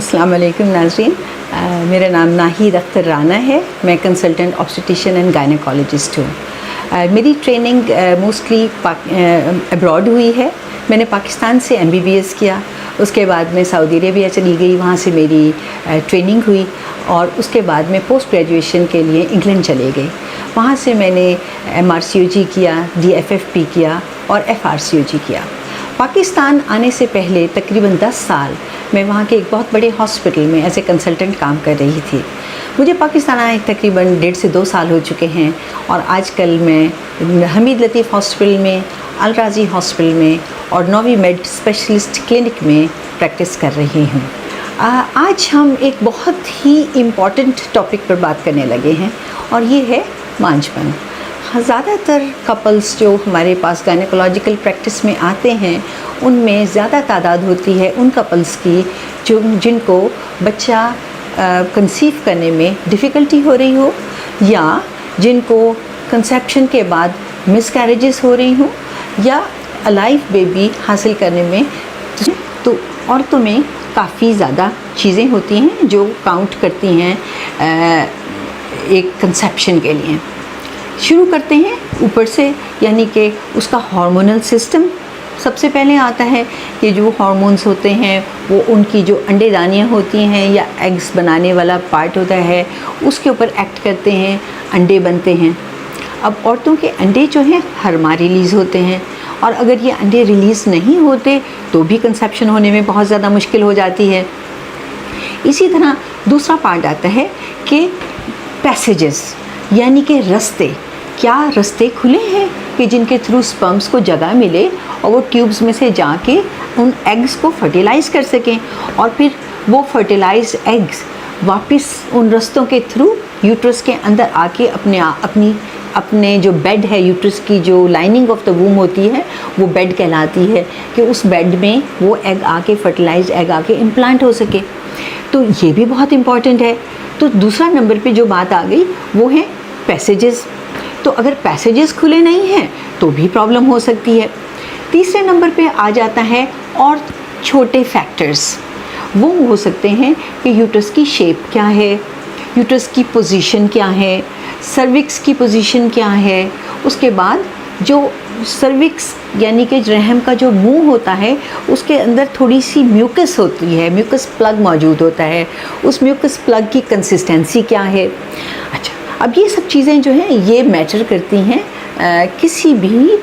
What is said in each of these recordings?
अस्सलाम वालेकुम नाज़रीन, मेरा नाम नाहिद अख्तर राना है। मैं कंसल्टेंट ऑब्स्टेट्रिशियन एंड गायनेकोलॉजिस्ट हूँ। मेरी ट्रेनिंग मोस्टली अब्रॉड हुई है। मैंने पाकिस्तान से MBBS किया, उसके बाद मैं सऊदी अरेबिया चली गई, वहाँ से मेरी ट्रेनिंग हुई और उसके बाद मैं पोस्ट ग्रेजुएशन के लिए इंग्लैंड चले गई। वहाँ से मैंने MRCOG किया, DFFP किया और FRCOG किया। पाकिस्तान आने से पहले तकरीबन 10 साल मैं वहाँ के एक बहुत बड़े हॉस्पिटल में एज ए कंसल्टेंट काम कर रही थी। मुझे पाकिस्तान आए तकरीबन 1.5 से 2 साल हो चुके हैं और आजकल मैं हमीद लतीफ़ हॉस्पिटल में, अल राज़ी हॉस्पिटल में और नोवी मेड स्पेशलिस्ट क्लिनिक में प्रैक्टिस कर रही हूँ। आज हम एक बहुत ही इम्पॉर्टेंट टॉपिक पर बात करने लगे हैं और ये है मांझपन। ज़्यादातर कपल्स जो हमारे पास गायनेकोलॉजिकल प्रैक्टिस में आते हैं उनमें ज़्यादा तादाद होती है उन कपल्स की जिनको बच्चा कंसीव करने में डिफ़िकल्टी हो रही हो या जिनको कंसेप्शन के बाद मिसकैरेजेस हो रही हो या अलाइव बेबी हासिल करने में। तो औरतों में काफ़ी ज़्यादा चीज़ें होती हैं जो काउंट करती हैं एक कंसेप्शन के लिए। शुरू करते हैं ऊपर से, यानी कि उसका हार्मोनल सिस्टम। सबसे पहले आता है कि जो हार्मोन्स होते हैं वो उनकी जो अंडेदानियाँ होती हैं या एग्स बनाने वाला पार्ट होता है उसके ऊपर एक्ट करते हैं, अंडे बनते हैं। अब औरतों के अंडे जो हैं हर माह रिलीज़ होते हैं और अगर ये अंडे रिलीज़ नहीं होते तो भी कंसेप्शन होने में बहुत ज़्यादा मुश्किल हो जाती है। इसी तरह दूसरा पार्ट आता है कि पैसेजेस, यानी कि रास्ते, क्या रास्ते खुले हैं कि जिनके थ्रू स्पर्म्स को जगह मिले और वो ट्यूब्स में से जाके उन एग्स को फर्टिलाइज़ कर सकें और फिर वो फर्टिलाइज्ड एग्स वापस उन रास्तों के थ्रू यूट्रस के अंदर आके अपने जो बेड है, यूट्रस की जो लाइनिंग ऑफ द वूम होती है वो बेड कहलाती है, कि उस बेड में वो एग आके फर्टिलाइज्ड एग आके इम्प्लांट हो सके। तो ये भी बहुत इम्पॉर्टेंट है। तो दूसरा नंबर पे जो बात आ गई वो है पैसेजेस। तो अगर पैसेजेस खुले नहीं हैं तो भी प्रॉब्लम हो सकती है। तीसरे नंबर पे आ जाता है और छोटे फैक्टर्स। वो हो सकते हैं कि यूट्रस की शेप क्या है, यूट्रस की पोजीशन क्या है, सर्विक्स की पोजीशन क्या है, उसके बाद जो सर्विक्स यानी कि रहम का जो मुंह होता है उसके अंदर थोड़ी सी म्यूकस होती है, म्यूकस प्लग मौजूद होता है, उस म्यूकस प्लग की कंसिस्टेंसी क्या है। अच्छा, अब ये सब चीज़ें जो हैं ये मैटर करती हैं किसी भी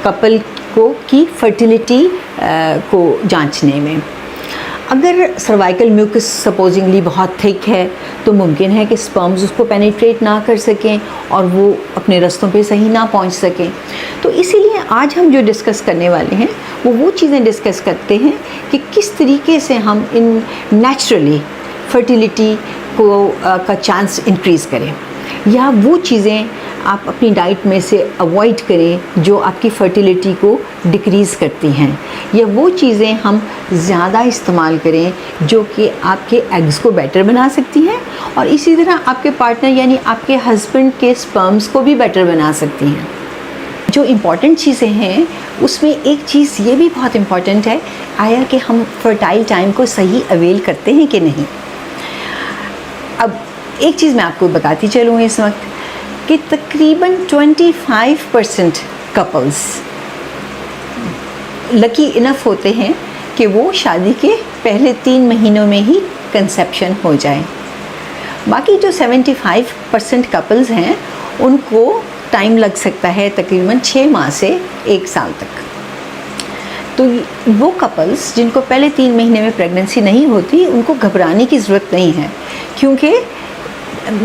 कपल की फर्टिलिटी को जांचने में। अगर सर्वाइकल म्यूकस सपोजिंगली बहुत थिक है तो मुमकिन है कि स्पर्म्स उसको पेनिट्रेट ना कर सकें और वो अपने रास्तों पे सही ना पहुंच सकें। तो इसीलिए आज हम जो डिस्कस करने वाले हैं वो चीज़ें डिस्कस करते हैं कि किस तरीके से हम इन नेचुरली फर्टिलिटी का चांस इंक्रीज़ करें, या वो चीज़ें आप अपनी डाइट में से अवॉइड करें जो आपकी फ़र्टिलिटी को डिक्रीज़ करती हैं, या वो चीज़ें हम ज़्यादा इस्तेमाल करें जो कि आपके एग्स को बेटर बना सकती हैं और इसी तरह आपके पार्टनर यानी आपके हस्बैंड के स्पर्म्स को भी बेटर बना सकती हैं। जो इम्पॉर्टेंट चीज़ें हैं उसमें एक चीज़ ये भी बहुत इम्पॉर्टेंट है, आया कि हम फर्टाइल टाइम को सही अवेल करते हैं कि नहीं। अब एक चीज़ मैं आपको बताती चलूँ इस वक्त कि तकरीबन 25% कपल्स लकी इनफ होते हैं कि वो शादी के पहले 3 महीनों में ही कंसेप्शन हो जाए। बाकी जो 75% कपल्स हैं उनको टाइम लग सकता है तकरीबन 6 माह से 1 साल तक। तो वो कपल्स जिनको पहले 3 महीने में प्रेगनेंसी नहीं होती उनको घबराने की ज़रूरत नहीं है, क्योंकि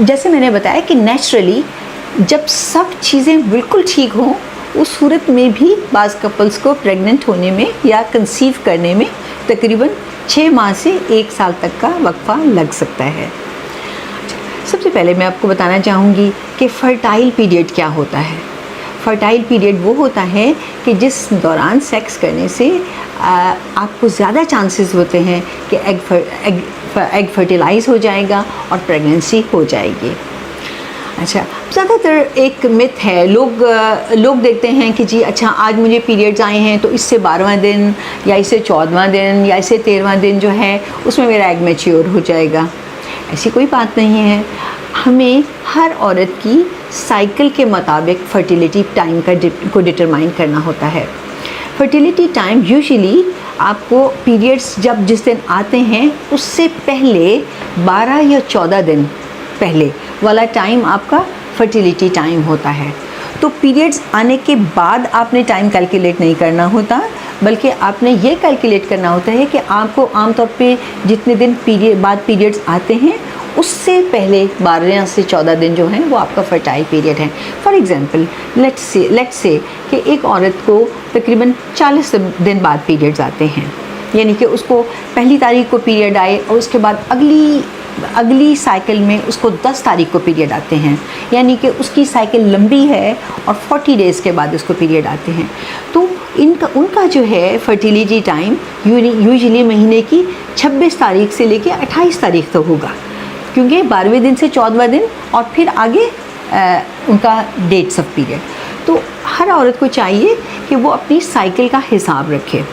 जैसे मैंने बताया कि नेचुरली जब सब चीज़ें बिल्कुल ठीक हों उस सूरत में भी बाज़ कपल्स को प्रेग्नेंट होने में या कंसीव करने में तकरीबन 6 माह से 1 साल तक का वक्फा लग सकता है। सबसे पहले मैं आपको बताना चाहूँगी कि फ़र्टाइल पीरियड क्या होता है। फ़र्टाइल पीरियड वो होता है कि जिस दौरान सेक्स करने से आपको ज़्यादा चांसेस होते हैं कि एग फर्टिलाइज़ हो जाएगा और प्रेगनेंसी हो जाएगी। अच्छा, ज़्यादातर एक मिथ है, लोग देखते हैं कि जी अच्छा आज मुझे पीरियड्स आए हैं तो इससे 12वां दिन या इससे 14वां दिन या इससे 13वां दिन जो है उसमें मेरा एग मैच्योर हो जाएगा। ऐसी कोई बात नहीं है। हमें हर औरत की साइकिल के मुताबिक फर्टिलिटी टाइम को डिटरमाइन करना होता है। फर्टिलिटी टाइम यूजुअली आपको पीरियड्स जब जिस दिन आते हैं उससे पहले 12 या 14 दिन पहले वाला टाइम आपका फर्टिलिटी टाइम होता है। तो पीरियड्स आने के बाद आपने टाइम कैलकुलेट नहीं करना होता, बल्कि आपने ये कैलकुलेट करना होता है कि आपको आमतौर पे जितने दिन बाद पीरियड्स आते हैं उससे पहले 12 से 14 दिन जो हैं वो आपका फर्टाइल पीरियड है। फॉर एग्ज़ाम्पल लेट्स से कि एक औरत को तकरीबन 40 दिन बाद पीरियड्स आते हैं, यानी कि उसको पहली तारीख को पीरियड आए और उसके बाद अगली साइकिल में उसको 10 तारीख को पीरियड आते हैं, यानी कि उसकी साइकिल लंबी है और 40 डेज़ के बाद उसको पीरियड आते हैं। तो उनका जो है फर्टिलिटी टाइम यूजुअली महीने की 26 तारीख से लेके 28 तारीख तक होगा, क्योंकि 12वें दिन से 14वां दिन और फिर आगे उनका डेट्स ऑफ पीरियड। तो हर औरत को चाहिए कि वो अपनी साइकिल का हिसाब रखे।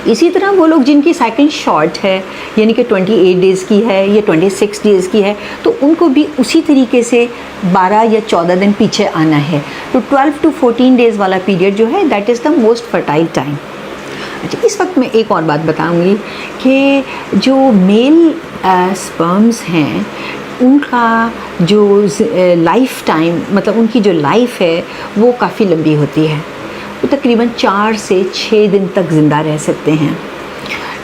इसी तरह वो लोग जिनकी साइकिल शॉर्ट है, यानी कि 28 डेज़ की है या 26 डेज़ की है, तो उनको भी उसी तरीके से 12 या 14 दिन पीछे आना है। तो 12 to 14 डेज़ वाला पीरियड जो है that is the most fertile time. अच्छा, इस वक्त मैं एक और बात बताऊंगी कि जो मेल स्पर्म्स हैं उनका जो लाइफ टाइम, मतलब उनकी जो लाइफ है वो काफ़ी लंबी होती है। वो तकरीबन 4 से 6 दिन तक ज़िंदा रह सकते हैं,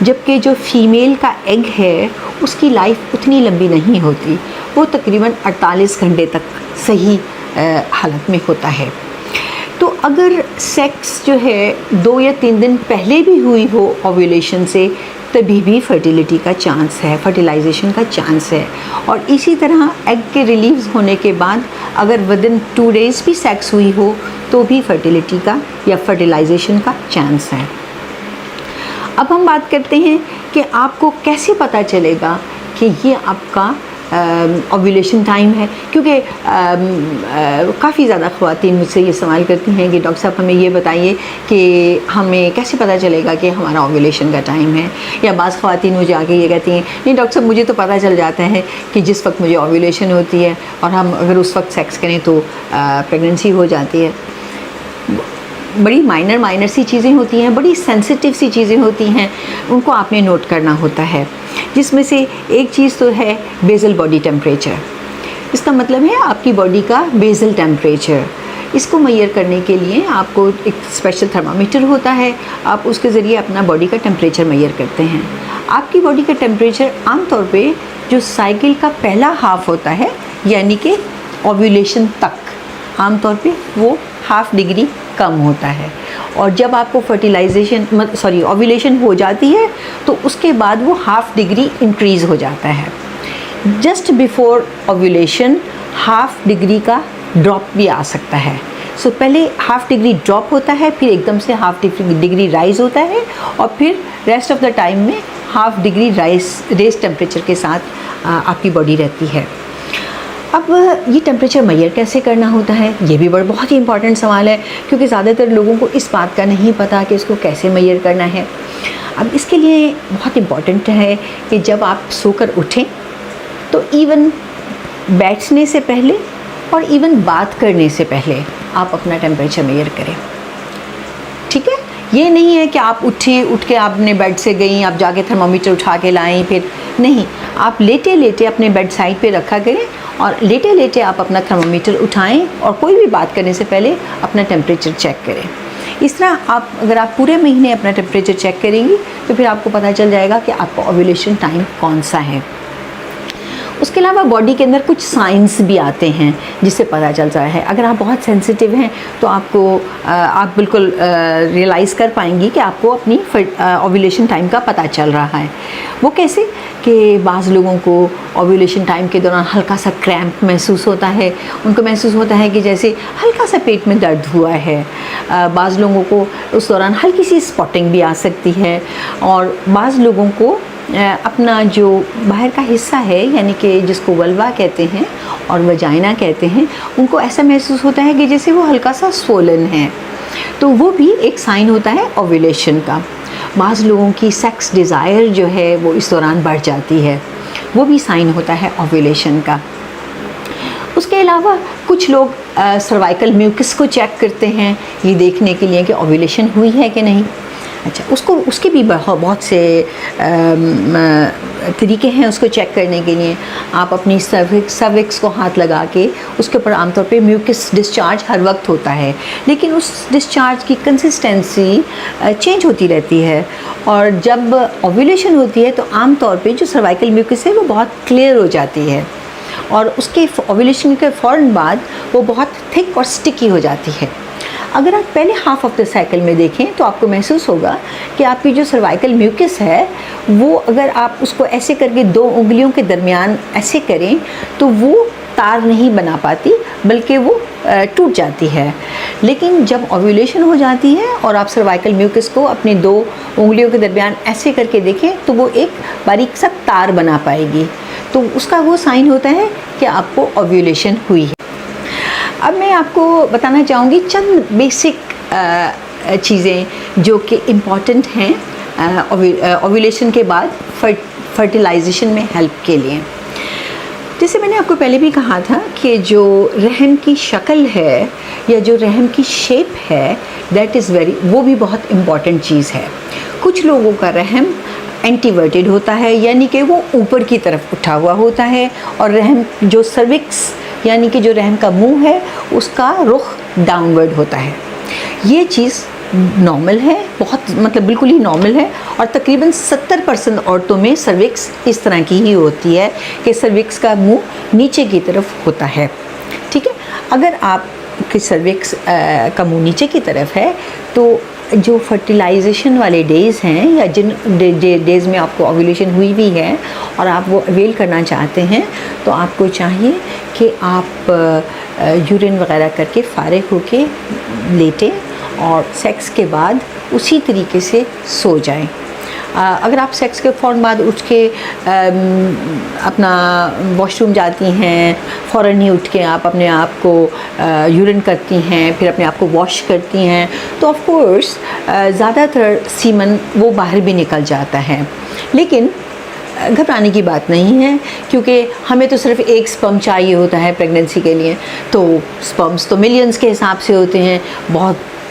जबकि जो फीमेल का एग है उसकी लाइफ उतनी लंबी नहीं होती, वो तकरीबन 48 घंटे तक सही हालत में होता है। तो अगर सेक्स जो है 2 या 3 दिन पहले भी हुई हो ओव्यूलेशन से, तभी भी फर्टिलिटी का चांस है, फर्टिलाइजेशन का चांस है। और इसी तरह एग के रिलीज़ होने के बाद अगर विदिन 2 डेज़ भी सेक्स हुई हो तो भी फर्टिलिटी का या फर्टिलाइजेशन का चांस है। अब हम बात करते हैं कि आपको कैसे पता चलेगा कि ये आपका ओव्यूलेशन टाइम है, क्योंकि काफ़ी ज़्यादा ख़वातीन मुझसे ये सवाल करती हैं कि डॉक्टर साहब हमें ये बताइए कि हमें कैसे पता चलेगा कि हमारा ओव्यूलेशन का टाइम है। या बाज़ ख़वातीन मुझे आके ये कहती हैं नहीं डॉक्टर साहब मुझे तो पता चल जाता है कि जिस वक्त मुझे ओव्यूलेशन होती है और हम अगर उस वक्त सेक्स करें तो प्रेगनेंसी हो जाती है। बड़ी माइनर सी चीज़ें होती हैं, बड़ी सेंसिटिव सी चीज़ें होती हैं, उनको आपने नोट करना होता है। जिसमें से एक चीज़ तो है बेसल बॉडी टेम्परेचर। इसका मतलब है आपकी बॉडी का बेसल टेम्परेचर। इसको मेजर करने के लिए आपको एक स्पेशल थर्मामीटर होता है, आप उसके ज़रिए अपना बॉडी का टेम्परेचर मेजर करते हैं। आपकी बॉडी का टेम्परेचर आमतौर पे जो साइकिल का पहला हाफ होता है, यानी कि ओव्यूलेशन तक, आमतौर पे वो ½ डिग्री कम होता है। और जब आपको ओव्यूलेशन हो जाती है तो उसके बाद वो ½ डिग्री इंक्रीज़ हो जाता है। जस्ट बिफोर ओव्यूलेशन ½ डिग्री का ड्रॉप भी आ सकता है। सो पहले ½ डिग्री ड्रॉप होता है, फिर एकदम से ½ डिग्री राइज़ होता है और फिर रेस्ट ऑफ द टाइम में ½ डिग्री रेस टेम्परेचर के साथ आपकी बॉडी रहती है। अब ये टेम्परेचर मेजर कैसे करना होता है, ये भी बहुत ही इंपॉर्टेंट सवाल है, क्योंकि ज़्यादातर लोगों को इस बात का नहीं पता कि इसको कैसे मेजर करना है। अब इसके लिए बहुत इम्पॉर्टेंट है कि जब आप सोकर उठें तो इवन बैठने से पहले और इवन बात करने से पहले आप अपना टेम्परेचर मेजर करें। ठीक है, ये नहीं है कि आप उठ के आपने बेड से गई, आप जाके थर्मामीटर उठा के लाएं, फिर नहीं, आप लेटे लेटे अपने बेड साइड पे रखा करें और लेटे लेटे आप अपना थर्मामीटर उठाएं और कोई भी बात करने से पहले अपना टेम्परेचर चेक करें। इस तरह अगर आप पूरे महीने अपना टेम्परेचर चेक करेंगी तो फिर आपको पता चल जाएगा कि आपका ओव्यूलेशन टाइम कौन सा है। उसके अलावा बॉडी के अंदर कुछ साइंस भी आते हैं जिससे पता चलता है। अगर आप बहुत सेंसिटिव हैं तो आप बिल्कुल रियलाइज़ कर पाएंगी कि आपको अपनी ओव्यूलेशन टाइम का पता चल रहा है। वो कैसे कि बाज़ लोगों को ओव्यूलेशन टाइम के दौरान हल्का सा क्रैम्प महसूस होता है, उनको महसूस होता है कि जैसे हल्का सा पेट में दर्द हुआ है। बाज़ लोगों को उस दौरान हल्की सी स्पॉटिंग भी आ सकती है और बाज़ लोगों को अपना जो बाहर का हिस्सा है, यानी कि जिसको वल्वा कहते हैं और वजाइना कहते हैं, उनको ऐसा महसूस होता है कि जैसे वो हल्का सा स्वोलन है, तो वो भी एक साइन होता है ओव्यूलेशन का। बाज़ लोगों की सेक्स डिज़ायर जो है वो इस दौरान बढ़ जाती है, वो भी साइन होता है ओव्यूलेशन का। उसके अलावा कुछ लोग सर्वाइकल म्यूकस को चेक करते हैं ये देखने के लिए कि ओव्यूलेशन हुई है कि नहीं। अच्छा, उसके भी बहुत से तरीके हैं उसको चेक करने के लिए। आप अपनी सर्विक्स को हाथ लगा के उसके ऊपर आमतौर पे म्यूकस डिस्चार्ज हर वक्त होता है, लेकिन उस डिस्चार्ज की कंसिस्टेंसी चेंज होती रहती है, और जब ओव्यूलेशन होती है तो आमतौर पे जो सर्वाइकल म्यूकस है वो बहुत क्लियर हो जाती है, और उसके ओव्यूलेशन के फ़ौरन बाद वो बहुत थिक और स्टिकी हो जाती है। अगर आप पहले हाफ ऑफ द साइकिल में देखें तो आपको महसूस होगा कि आपकी जो सर्वाइकल म्यूकस है वो, अगर आप उसको ऐसे करके 2 उंगलियों के दरमियान ऐसे करें तो वो तार नहीं बना पाती, बल्कि वो टूट जाती है। लेकिन जब ओव्यूलेशन हो जाती है और आप सर्वाइकल म्यूकस को अपनी 2 उंगलियों के दरमियान ऐसे करके देखें तो वो एक बारीक सा तार बना पाएगी, तो उसका वो साइन होता है कि आपको ओव्यूलेशन हुई है। अब मैं आपको बताना चाहूँगी चंद बेसिक चीज़ें जो कि इम्पॉर्टेंट हैं ओव्यूलेशन के बाद फर्टिलाइजेशन में हेल्प के लिए। जैसे मैंने आपको पहले भी कहा था कि जो रहम की शक्ल है या जो रहम की शेप है, वो भी बहुत इम्पॉर्टेंट चीज़ है। कुछ लोगों का रहम एंटीवर्टेड होता है, यानी कि वो ऊपर की तरफ उठा हुआ होता है, और रहम जो सर्विक्स यानी कि जो रहम का मुंह है उसका रुख डाउनवर्ड होता है। ये चीज़ नॉर्मल है, बहुत मतलब बिल्कुल ही नॉर्मल है, और तकरीबन 70% औरतों में सर्विक्स इस तरह की ही होती है कि सर्विक्स का मुंह नीचे की तरफ होता है। ठीक है, अगर आपकी सर्विक्स का मुंह नीचे की तरफ है तो जो फर्टिलाइजेशन वाले डेज़ हैं या जिन डेज़ में आपको ओव्यूलेशन हुई भी है और आप वो अवेल करना चाहते हैं, तो आपको चाहिए कि आप यूरिन वगैरह करके फ़ारिग होके लेटें और सेक्स के बाद उसी तरीके से सो जाएं। अगर आप सेक्स के फ़ौरन बाद उठ के अपना वॉशरूम जाती हैं, फ़ौरन ही उठ के आप अपने आप को यूरिन करती हैं, फिर अपने आप को वॉश करती हैं, तो ऑफ़ कोर्स ज़्यादातर सीमन वो बाहर भी निकल जाता है। लेकिन घबराने की बात नहीं है, क्योंकि हमें तो सिर्फ एक स्पर्म चाहिए होता है प्रेगनेंसी के लिए, तो स्पर्म्स तो मिलियंस के हिसाब से होते हैं,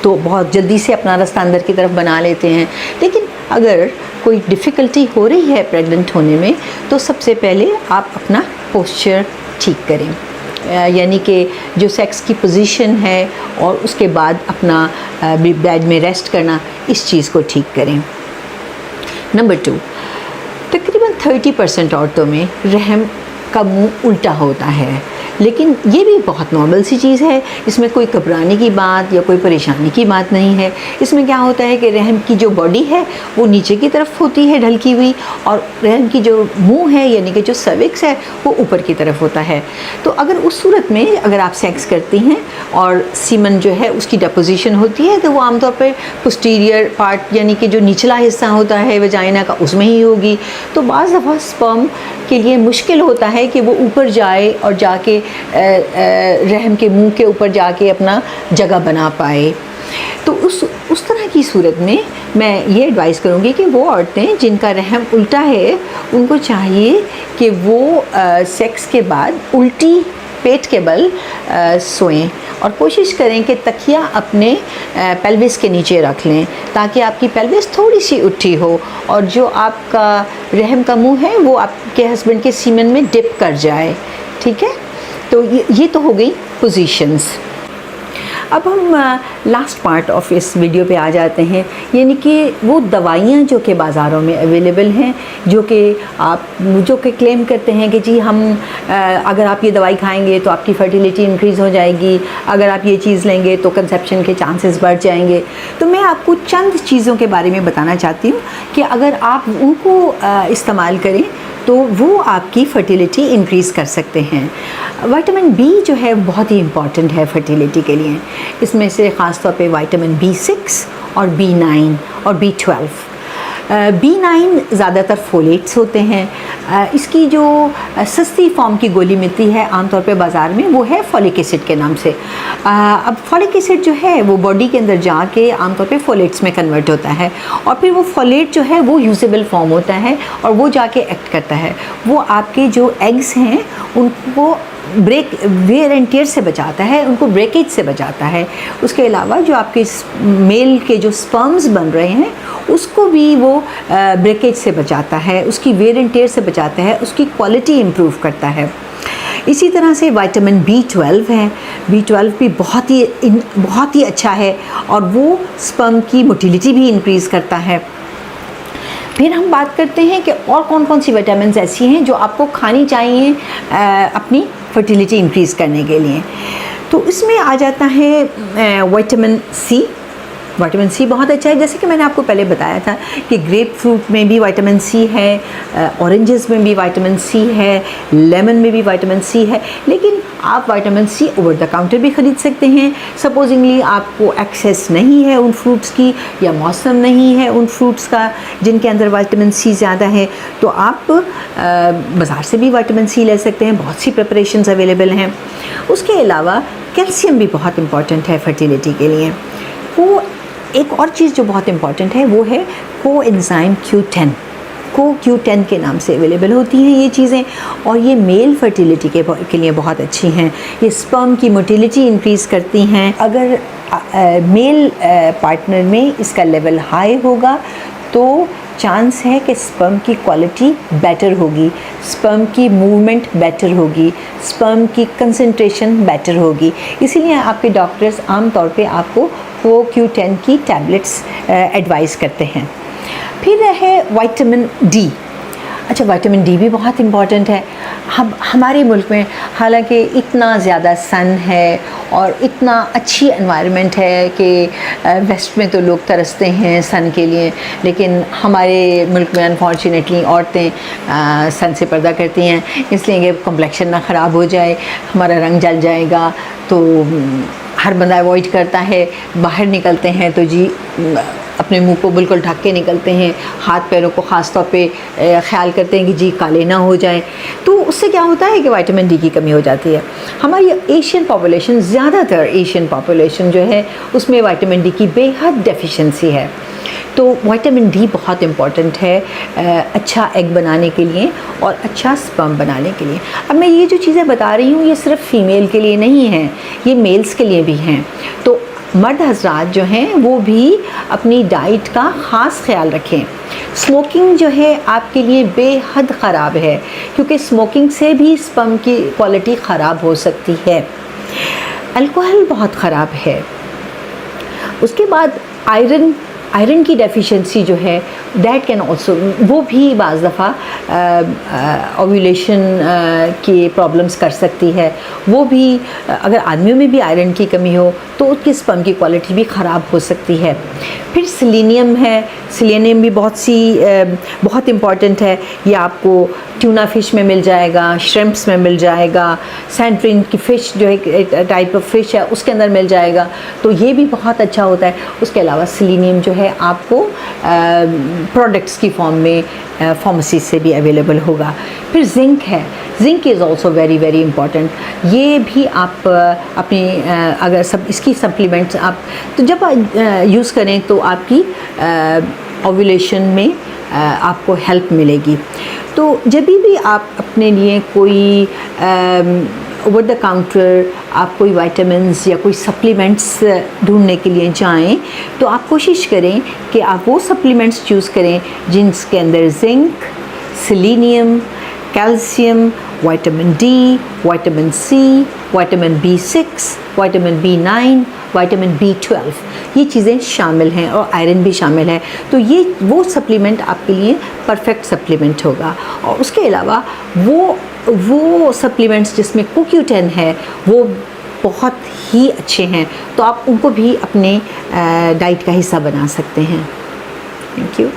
बहुत जल्दी से अपना रास्ता अंदर की तरफ बना लेते हैं। लेकिन अगर कोई डिफ़िकल्टी हो रही है प्रेग्नेंट होने में, तो सबसे पहले आप अपना पोस्चर ठीक करें, यानी कि जो सेक्स की पोजीशन है, और उसके बाद अपना बेड में रेस्ट करना, इस चीज़ को ठीक करें। नंबर 2, तकरीबन 30% औरतों में रहम का मुंह उल्टा होता है, लेकिन ये भी बहुत नॉर्मल सी चीज़ है, इसमें कोई घबराने की बात या कोई परेशानी की बात नहीं है। इसमें क्या होता है कि रहम की जो बॉडी है वो नीचे की तरफ होती है ढलकी हुई, और रहम की जो मुंह है यानी कि जो सर्विक्स है वो ऊपर की तरफ होता है। तो अगर उस सूरत में अगर आप सेक्स करती हैं और सीमन जो है उसकी डिपोजिशन होती है, तो वो आमतौर पर पोस्टीरियर पार्ट यानी कि जो निचला हिस्सा होता है वजाइना का, उसमें ही होगी। तो बाज़ दफ़ा स्पर्म के लिए मुश्किल होता है कि वो ऊपर जाए और जाके रहम के मुंह के ऊपर जाके अपना जगह बना पाए। तो उस तरह की सूरत में मैं ये एडवाइस करूँगी कि वो औरतें जिनका रहम उल्टा है, उनको चाहिए कि वो सेक्स के बाद उल्टी पेट के बल सोएं, और कोशिश करें कि तकिया अपने पेल्विस के नीचे रख लें, ताकि आपकी पेल्विस थोड़ी सी उठी हो और जो आपका रहम का मुंह है वो आपके हस्बैंड के सीमन में डिप कर जाए। ठीक है, तो ये तो हो गई पोजीशंस। अब हम लास्ट पार्ट ऑफ इस वीडियो पे आ जाते हैं, यानी कि वो दवाइयाँ जो कि बाज़ारों में अवेलेबल हैं, जो कि क्लेम करते हैं कि जी हम अगर आप ये दवाई खाएंगे तो आपकी फर्टिलिटी इंक्रीज़ हो जाएगी, अगर आप ये चीज़ लेंगे तो कंसेप्शन के चांसेस बढ़ जाएंगे। तो मैं आपको चंद चीज़ों के बारे में बताना चाहती हूँ कि अगर आप उनको इस्तेमाल करें तो वो आपकी फर्टिलिटी इंक्रीज़ कर सकते हैं। विटामिन बी जो है बहुत ही इम्पॉर्टेंट है फर्टिलिटी के लिए। इसमें से ख़ास तौर पे विटामिन B6 और B9 और B12। B9 ज़्यादातर फोलेट्स होते हैं। इसकी जो सस्ती फॉर्म की गोली मिलती है आमतौर पे बाज़ार में, वो है फॉलिक एसिड के नाम से। अब फॉलिक एसिड जो है वो बॉडी के अंदर जाके आमतौर पे फोलेट्स में कन्वर्ट होता है, और फिर वो फोलेट जो है वो यूजेबल फॉर्म होता है और वो जाके एक्ट करता है। वो आपके जो एग्स हैं उनको वेयर एंड टियर से बचाता है, उनको ब्रेकेज से बचाता है। उसके अलावा जो आपके मेल के जो स्पर्म्स बन रहे हैं उसको भी वो ब्रेकेज से बचाता है, उसकी वेयर एंड टियर से बचाता है, उसकी क्वालिटी इम्प्रूव करता है। इसी तरह से विटामिन B12 है। B12 भी बहुत ही अच्छा है और वो स्पर्म की मोटिलिटी भी इंक्रीज़ करता है। फिर हम बात करते हैं कि और कौन कौन सी विटामिन्स ऐसी हैं जो आपको खानी चाहिए अपनी फर्टिलिटी इंक्रीज़ करने के लिए। तो इसमें आ जाता है विटामिन C। विटामिन C बहुत अच्छा है, जैसे कि मैंने आपको पहले बताया था कि ग्रेप फ्रूट में भी विटामिन C है, ऑरेंजेस में भी विटामिन C है, लेमन में भी विटामिन C है। लेकिन आप vitamin C over the counter भी ख़रीद सकते हैं। सपोजिंगली आपको एक्सेस नहीं है उन फ्रूट्स की, या मौसम नहीं है उन फ्रूट्स का जिनके अंदर विटामिन C ज़्यादा है, तो आप बाज़ार से भी विटामिन C ले सकते हैं। बहुत सी प्रिपरेशंस अवेलेबल हैं। उसके अलावा कैल्शियम भी बहुत इम्पॉर्टेंट है फर्टिलिटी के लिए। वो एक और चीज़ जो बहुत इम्पॉर्टेंट है वो है कोएंजाइम Q10। Q10 के नाम से अवेलेबल होती हैं ये चीज़ें, और ये मेल फर्टिलिटी के लिए बहुत अच्छी हैं। ये स्पर्म की मोटिलिटी इंक्रीज़ करती हैं। अगर मेल पार्टनर में इसका लेवल हाई होगा तो चांस है कि स्पर्म की क्वालिटी बेटर होगी, स्पर्म की मूवमेंट बेटर होगी, स्पर्म की कंसंट्रेशन बेटर होगी। इसीलिए आपके डॉक्टर्स आम तौर पे आपको वो Q10 की टैबलेट्स एडवाइस करते हैं। फिर है विटामिन D। अच्छा, विटामिन D भी बहुत इम्पॉर्टेंट है। हमारे मुल्क में हालांकि इतना ज़्यादा सन है और इतना अच्छी एनवायरनमेंट है कि वेस्ट में तो लोग तरसते हैं सन के लिए, लेकिन हमारे मुल्क में अनफॉर्चुनेटली औरतें सन से पर्दा करती हैं, इसलिए कि कम्प्लेक्शन ना ख़राब हो जाए, हमारा रंग जल जाएगा। तो हर बंदा अवॉइड करता है। बाहर निकलते हैं तो जी अपने मुंह को बिल्कुल ढक के निकलते हैं, हाथ पैरों को ख़ास तौर पे ख्याल करते हैं कि जी काले ना हो जाएं। तो उससे क्या होता है कि विटामिन D की कमी हो जाती है। हमारी एशियन पॉपुलेशन, ज़्यादातर एशियन पॉपुलेशन जो है उसमें विटामिन D की बेहद डेफिशिएंसी है। तो विटामिन D बहुत इम्पॉर्टेंट है अच्छा एग बनाने के लिए और अच्छा स्पर्म बनाने के लिए। अब मैं ये जो चीज़ें बता रही हूँ ये सिर्फ फीमेल के लिए नहीं हैं, ये मेल्स के लिए भी हैं। तो मर्द हजरात जो हैं वो भी अपनी डाइट का ख़ास ख्याल रखें। स्मोकिंग जो है आपके लिए बेहद ख़राब है, क्योंकि स्मोकिंग से भी स्पर्म की क्वालिटी ख़राब हो सकती है। अल्कोहल बहुत ख़राब है। उसके बाद आयरन की डेफिशिएंसी जो है दैट कैन ऑल्सो, वो भी बाज़ दफ़ा ओव्यूलेशन की प्रॉब्लम्स कर सकती है। वो भी अगर आदमियों में भी आयरन की कमी हो तो उसकी स्पर्म की क्वालिटी भी ख़राब हो सकती है। फिर सेलेनियम है। सेलेनियम भी बहुत इम्पॉर्टेंट है। ये आपको ट्यूना फ़िश में मिल जाएगा, श्रिम्प्स में मिल जाएगा, सैंडफ्रिन की फ़िश जो एक टाइप ऑफ फ़िश है उसके अंदर मिल जाएगा, तो ये भी बहुत अच्छा होता है। उसके अलावा सेलेनियम जो है आपको प्रोडक्ट्स की फॉर्म में फार्मेसी से भी अवेलेबल होगा। फिर जिंक है। Zinc is also very very important. ये भी आप अपनी अगर इसकी सप्लीमेंट्स आप तो जब यूज़ करें तो आपकी ओव्यूलेशन में आपको हेल्प मिलेगी। तो जब भी आप अपने लिए कोई ओवर द काउंटर आप कोई विटामिन्स या कोई सप्लीमेंट्स ढूंढने के लिए जाएं तो आप कोशिश करें कि आप वो सप्लीमेंट्स चूज़ करें जिनके अंदर zinc, selenium, calcium, vitamin D, vitamin C, vitamin B6, vitamin B9, vitamin B12 ये चीज़ें शामिल हैं और आयरन भी शामिल है। तो ये वो सप्लीमेंट आपके लिए परफेक्ट सप्लीमेंट होगा। और उसके अलावा वो सप्लीमेंट्स जिसमें Q10 है वो बहुत ही अच्छे हैं, तो आप उनको भी अपने डाइट का हिस्सा बना सकते हैं। Thank you.